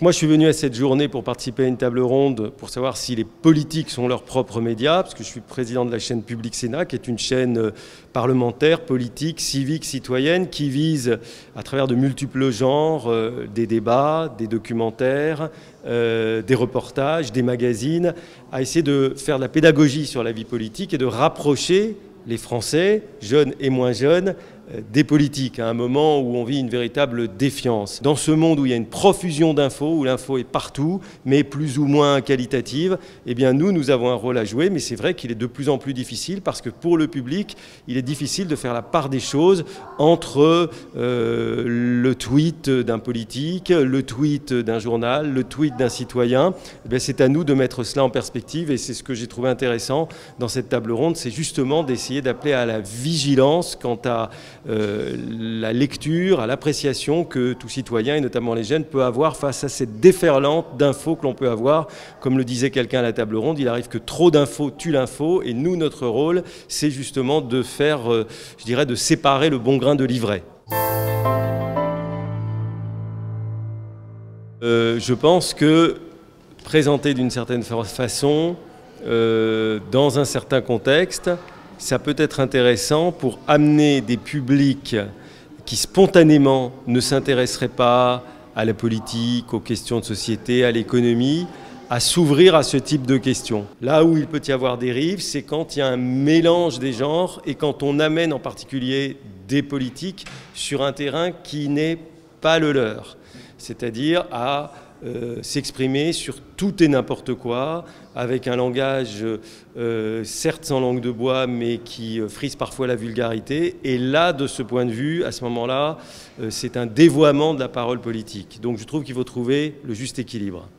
Moi, je suis venu à cette journée pour participer à une table ronde pour savoir si les politiques sont leurs propres médias, parce que je suis président de la chaîne Public Sénat, qui est une chaîne parlementaire, politique, civique, citoyenne, qui vise, à travers de multiples genres, des débats, des documentaires, des reportages, des magazines, à essayer de faire de la pédagogie sur la vie politique et de rapprocher les Français, jeunes et moins jeunes, des politiques, à un moment où on vit une véritable défiance. Dans ce monde où il y a une profusion d'infos, où l'info est partout, mais plus ou moins qualitative, eh bien nous avons un rôle à jouer, mais c'est vrai qu'il est de plus en plus difficile parce que pour le public, il est difficile de faire la part des choses entre le tweet d'un politique, le tweet d'un journal, le tweet d'un citoyen. Eh bien, c'est à nous de mettre cela en perspective et c'est ce que j'ai trouvé intéressant dans cette table ronde, c'est justement d'essayer d'appeler à la vigilance quant à la lecture, à l'appréciation que tout citoyen, et notamment les jeunes, peut avoir face à cette déferlante d'infos que l'on peut avoir. Comme le disait quelqu'un à la table ronde, il arrive que trop d'infos tue l'info, et nous, notre rôle, c'est justement de faire, je dirais, de séparer le bon grain de l'ivraie. Je pense que présenter d'une certaine façon, dans un certain contexte, ça peut être intéressant pour amener des publics qui spontanément ne s'intéresseraient pas à la politique, aux questions de société, à l'économie, à s'ouvrir à ce type de questions. Là où il peut y avoir des dérives, c'est quand il y a un mélange des genres et quand on amène en particulier des politiques sur un terrain qui n'est pas le leur, c'est-à-dire à s'exprimer sur tout et n'importe quoi, avec un langage certes sans langue de bois, mais qui frise parfois la vulgarité. Et là, de ce point de vue, à ce moment-là, c'est un dévoiement de la parole politique. Donc je trouve qu'il faut trouver le juste équilibre.